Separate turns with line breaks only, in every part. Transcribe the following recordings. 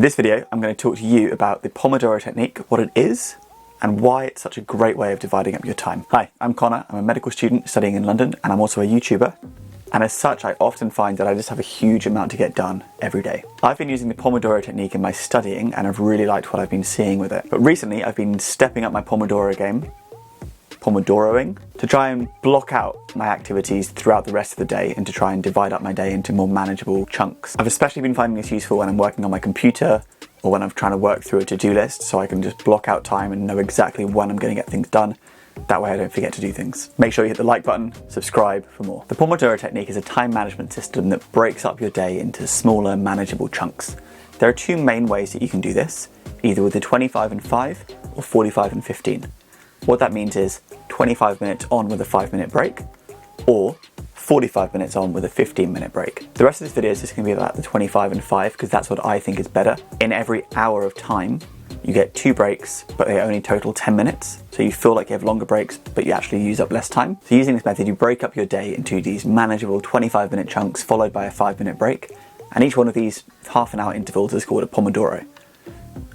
this video, I'm going to talk to you about the Pomodoro technique, what it is, and why it's such a great way of dividing up your time. Hi, I'm Connor. I'm a medical student studying in London, and I'm also a YouTuber. And as such, I often find that I just have a huge amount to get done every day. I've been using the Pomodoro technique in my studying, and I've really liked what I've been seeing with it. But recently, I've been stepping up my Pomodoro game, Pomodoroing, to try and block out my activities throughout the rest of the day and to try and divide up my day into more manageable chunks. I've especially been finding this useful when I'm working on my computer or when I'm trying to work through a to-do list, so I can just block out time and know exactly when I'm going to get things done. That way I don't forget to do things. Make sure you hit the like button, subscribe for more. The Pomodoro technique is a time management system that breaks up your day into smaller, manageable chunks. There are two main ways that you can do this, either with the 25 and 5 or 45 and 15. What that means is 25 minutes on with a 5-minute break, or 45 minutes on with a 15-minute break. The rest of this video is just going to be about the 25 and 5 because that's what I think is better. In every hour of time, you get 2 breaks, but they only total 10 minutes. So you feel like you have longer breaks, but you actually use up less time. So using this method, you break up your day into these manageable 25-minute chunks followed by a 5-minute break. And each one of these half-an-hour intervals is called a Pomodoro.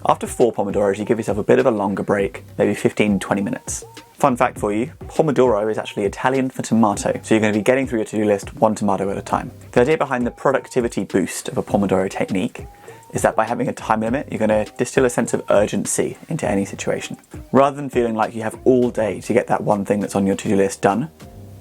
After 4 Pomodoros, you give yourself a bit of a longer break, maybe 15-20 minutes. Fun fact for you, Pomodoro is actually Italian for tomato, so you're going to be getting through your to-do list one tomato at a time. The idea behind the productivity boost of a Pomodoro technique is that by having a time limit, you're going to distill a sense of urgency into any situation. Rather than feeling like you have all day to get that one thing that's on your to-do list done,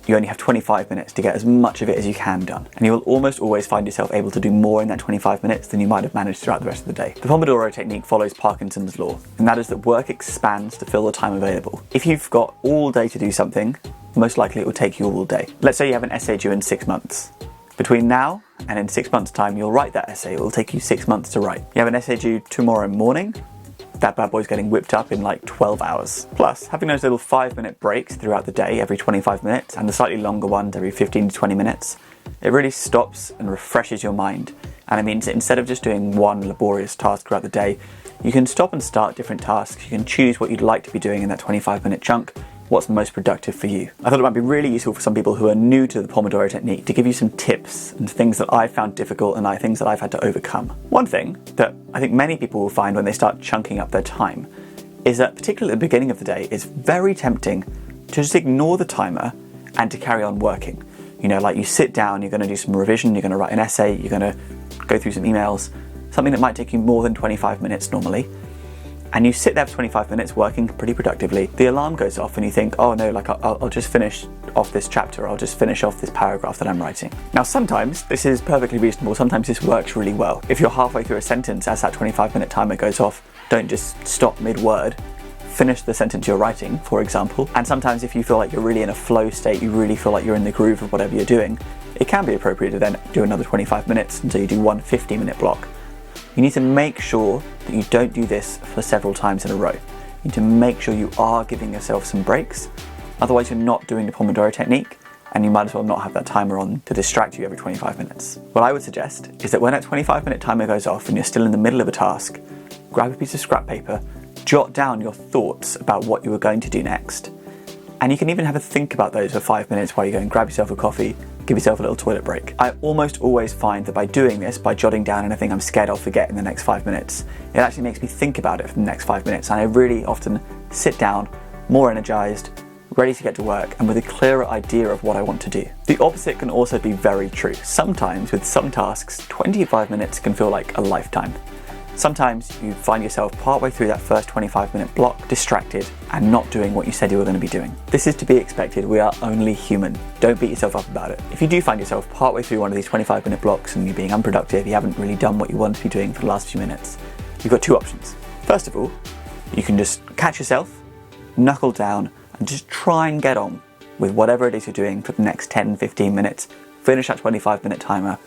you only have 25 minutes to get as much of it as you can done. And you will almost always find yourself able to do more in that 25 minutes than you might have managed throughout the rest of the day. The Pomodoro technique follows Parkinson's law, and that is that work expands to fill the time available. If you've got all day to do something, most likely it will take you all day. Let's say you have an essay due in 6 months. Between now and in 6 months' time, you'll write that essay. It will take you 6 months to write. You have an essay due tomorrow morning. That bad boy's getting whipped up in like 12 hours. Plus, having those little 5-minute breaks throughout the day, every 25 minutes, and the slightly longer ones every 15 to 20 minutes, it really stops and refreshes your mind. And it means that instead of just doing one laborious task throughout the day, you can stop and start different tasks. You can choose what you'd like to be doing in that 25-minute chunk, what's most productive for you. I thought it might be really useful for some people who are new to the Pomodoro technique to give you some tips and things that I've found difficult and things that I've had to overcome. One thing that I think many people will find when they start chunking up their time is that, particularly at the beginning of the day, it's very tempting to just ignore the timer and to carry on working. You know, like you sit down, you're going to do some revision, you're going to write an essay, you're going to go through some emails, something that might take you more than 25 minutes normally. And you sit there for 25 minutes working pretty productively. The alarm goes off and you think, oh no, like I'll just finish off this chapter, I'll just finish off this paragraph that I'm writing. Now sometimes this is perfectly reasonable, sometimes this works really well. If you're halfway through a sentence as that 25-minute timer goes off, don't just stop mid-word. Finish the sentence you're writing, for example. And sometimes if you feel like you're really in a flow state, you really feel like you're in the groove of whatever you're doing, it can be appropriate to then do another 25 minutes until you do one 15-minute block. You need to make sure that you don't do this for several times in a row. You need to make sure you are giving yourself some breaks, otherwise you're not doing the Pomodoro technique and you might as well not have that timer on to distract you every 25 minutes. What I would suggest is that when that 25-minute timer goes off and you're still in the middle of a task, grab a piece of scrap paper, jot down your thoughts about what you were going to do next, and you can even have a think about those for 5 minutes while you go and grab yourself a coffee, give yourself a little toilet break. I almost always find that by doing this, by jotting down anything I'm scared I'll forget in the next 5 minutes, it actually makes me think about it for the next 5 minutes, and I really often sit down more energized, ready to get to work, and with a clearer idea of what I want to do. The opposite can also be very true. Sometimes with some tasks, 25 minutes can feel like a lifetime. Sometimes you find yourself partway through that first 25-minute block, distracted and not doing what you said you were going to be doing. This is to be expected. We are only human. Don't beat yourself up about it. If you do find yourself partway through one of these 25-minute blocks and you're being unproductive, you haven't really done what you want to be doing for the last few minutes, you've got two options. First of all, you can just catch yourself, knuckle down, and just try and get on with whatever it is you're doing for the next 10-15 minutes, finish that 25-minute timer,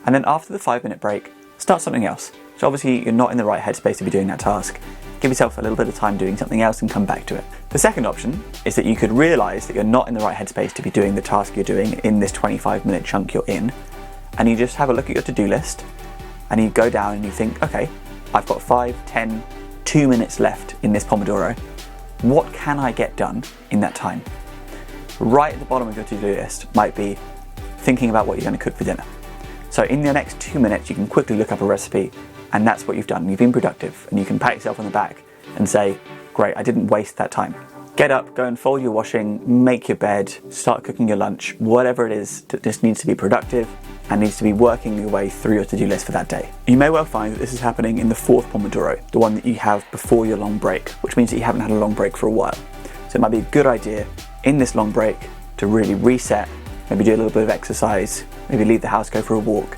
and then after the 5-minute break, start something else. So obviously you're not in the right headspace to be doing that task. Give yourself a little bit of time doing something else and come back to it. The second option is that you could realize that you're not in the right headspace to be doing the task you're doing in this 25-minute chunk you're in, and you just have a look at your to-do list and you go down and you think, okay, I've got 5, 10, 2 minutes left in this Pomodoro. What can I get done in that time? Right at the bottom of your to-do list might be thinking about what you're going to cook for dinner. So in the next 2 minutes, you can quickly look up a recipe, And that's what you've done. You've been productive, and you can pat yourself on the back and say, great, I didn't waste that time. Get up, go and fold your washing, make your bed, start cooking your lunch, whatever it is that just needs to be productive and needs to be working your way through your to-do list for that day. You may well find that this is happening in the fourth Pomodoro, the one that you have before your long break, which means that you haven't had a long break for a while. So it might be a good idea in this long break to really reset, maybe do a little bit of exercise, maybe leave the house, go for a walk,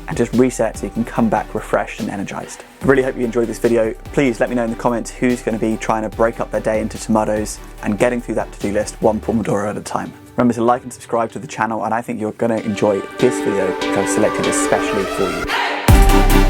and just reset so you can come back refreshed and energized. I really hope you enjoyed this video. Please let me know in the comments who's going to be trying to break up their day into tomatoes and getting through that to-do list one Pomodoro at a time. Remember to like and subscribe to the channel, and I think you're going to enjoy this video which I've selected especially for you.